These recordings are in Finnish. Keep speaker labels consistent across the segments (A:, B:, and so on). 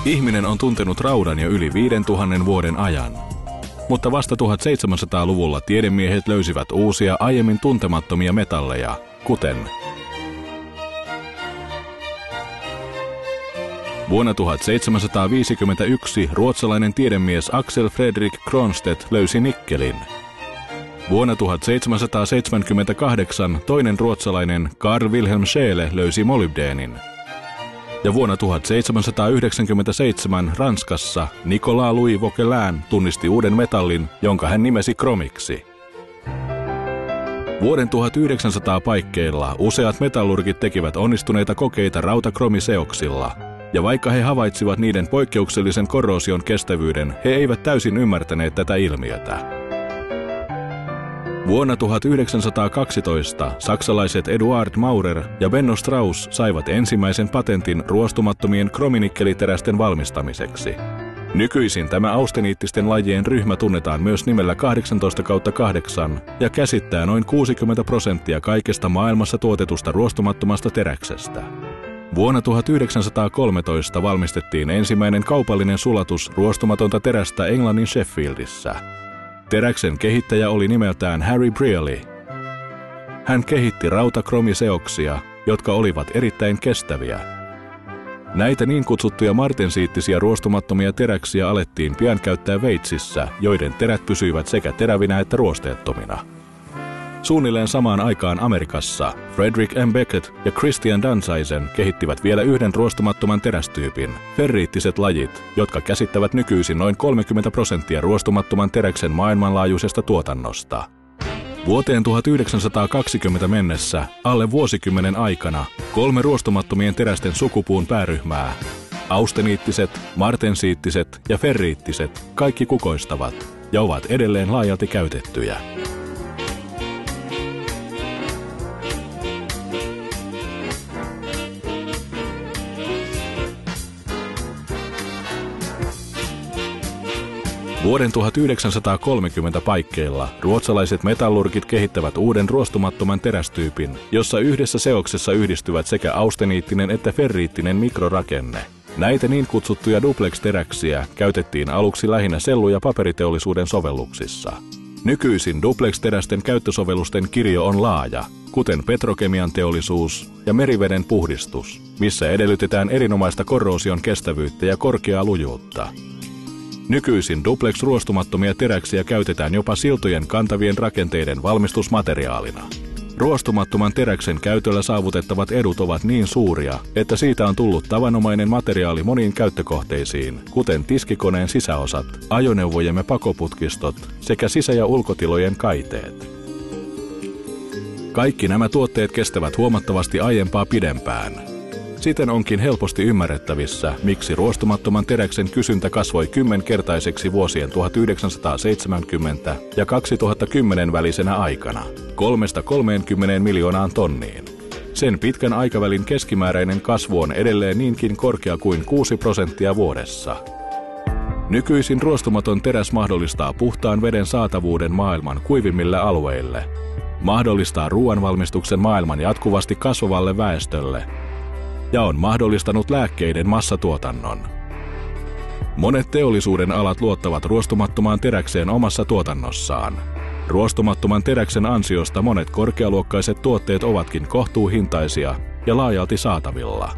A: Ihminen on tuntenut raudan jo yli 5000 vuoden ajan. Mutta vasta 1700-luvulla tiedemiehet löysivät uusia aiemmin tuntemattomia metalleja, kuten vuonna 1751 ruotsalainen tiedemies Axel Fredrik Cronstedt löysi nikkelin. Vuonna 1778 toinen ruotsalainen Carl Wilhelm Scheele löysi molybdeenin. Ja vuonna 1797 Ranskassa Nicolas Louis Vauquelin tunnisti uuden metallin, jonka hän nimesi kromiksi. Vuoden 1900 paikkeilla useat metallurgit tekivät onnistuneita kokeita rautakromiseoksilla, ja vaikka he havaitsivat niiden poikkeuksellisen korroosion kestävyyden, he eivät täysin ymmärtäneet tätä ilmiötä. Vuonna 1912 saksalaiset Eduard Maurer ja Benno Strauss saivat ensimmäisen patentin ruostumattomien krominikkeliterästen valmistamiseksi. Nykyisin tämä austeniittisten lajien ryhmä tunnetaan myös nimellä 18/8 ja käsittää noin 60% kaikesta maailmassa tuotetusta ruostumattomasta teräksestä. Vuonna 1913 valmistettiin ensimmäinen kaupallinen sulatus ruostumatonta terästä Englannin Sheffieldissä. Teräksen kehittäjä oli nimeltään Harry Brearley. Hän kehitti rautakromiseoksia, jotka olivat erittäin kestäviä. Näitä niin kutsuttuja martensiittisiä ruostumattomia teräksiä alettiin pian käyttää veitsissä, joiden terät pysyivät sekä terävinä että ruosteettomina. Suunnilleen samaan aikaan Amerikassa Frederick M. Beckett ja Christian Dansizen kehittivät vielä yhden ruostumattoman terästyypin, ferriittiset lajit, jotka käsittävät nykyisin noin 30% ruostumattoman teräksen maailmanlaajuisesta tuotannosta. Vuoteen 1920 mennessä, alle vuosikymmenen aikana, 3 ruostumattomien terästen sukupuun pääryhmää, austeniittiset, martensiittiset ja ferriittiset, kaikki kukoistavat ja ovat edelleen laajalti käytettyjä. Vuoden 1930 paikkeilla ruotsalaiset metallurgit kehittävät uuden ruostumattoman terästyypin, jossa yhdessä seoksessa yhdistyvät sekä austeniittinen että ferriittinen mikrorakenne. Näitä niin kutsuttuja duplex-teräksiä käytettiin aluksi lähinnä sellu- ja paperiteollisuuden sovelluksissa. Nykyisin duplex-terästen käyttösovellusten kirjo on laaja, kuten petrokemian teollisuus ja meriveden puhdistus, missä edellytetään erinomaista korroosion kestävyyttä ja korkeaa lujuutta. Nykyisin duplex-ruostumattomia teräksiä käytetään jopa siltojen kantavien rakenteiden valmistusmateriaalina. Ruostumattoman teräksen käytöllä saavutettavat edut ovat niin suuria, että siitä on tullut tavanomainen materiaali moniin käyttökohteisiin, kuten tiskikoneen sisäosat, ajoneuvojemme pakoputkistot sekä sisä- ja ulkotilojen kaiteet. Kaikki nämä tuotteet kestävät huomattavasti aiempaa pidempään. Siten onkin helposti ymmärrettävissä, miksi ruostumattoman teräksen kysyntä kasvoi 10-kertaiseksi vuosien 1970 ja 2010 välisenä aikana, 3–30 miljoonaan tonniin. Sen pitkän aikavälin keskimääräinen kasvu on edelleen niinkin korkea kuin 6% vuodessa. Nykyisin ruostumaton teräs mahdollistaa puhtaan veden saatavuuden maailman kuivimmille alueille, mahdollistaa ruoanvalmistuksen maailman jatkuvasti kasvavalle väestölle ja on mahdollistanut lääkkeiden massatuotannon. Monet teollisuuden alat luottavat ruostumattomaan teräkseen omassa tuotannossaan. Ruostumattoman teräksen ansiosta monet korkealuokkaiset tuotteet ovatkin kohtuuhintaisia ja laajalti saatavilla.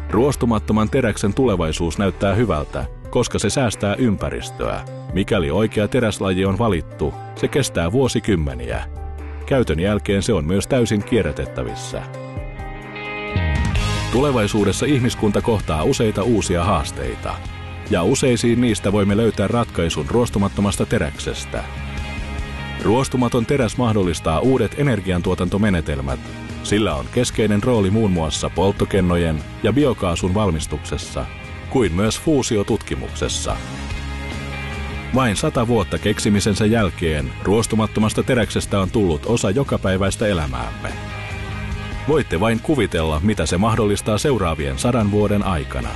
A: Ruostumattoman teräksen tulevaisuus näyttää hyvältä, koska se säästää ympäristöä. Mikäli oikea teräslaji on valittu, se kestää vuosikymmeniä. Käytön jälkeen se on myös täysin kierrätettävissä. Tulevaisuudessa ihmiskunta kohtaa useita uusia haasteita, ja useisiin niistä voimme löytää ratkaisun ruostumattomasta teräksestä. Ruostumaton teräs mahdollistaa uudet energiantuotantomenetelmät. Sillä on keskeinen rooli muun muassa polttokennojen ja biokaasun valmistuksessa, kuin myös fuusiotutkimuksessa. Vain 100 vuotta keksimisensä jälkeen ruostumattomasta teräksestä on tullut osa jokapäiväistä elämäämme. Voitte vain kuvitella, mitä se mahdollistaa seuraavien 100 vuoden aikana.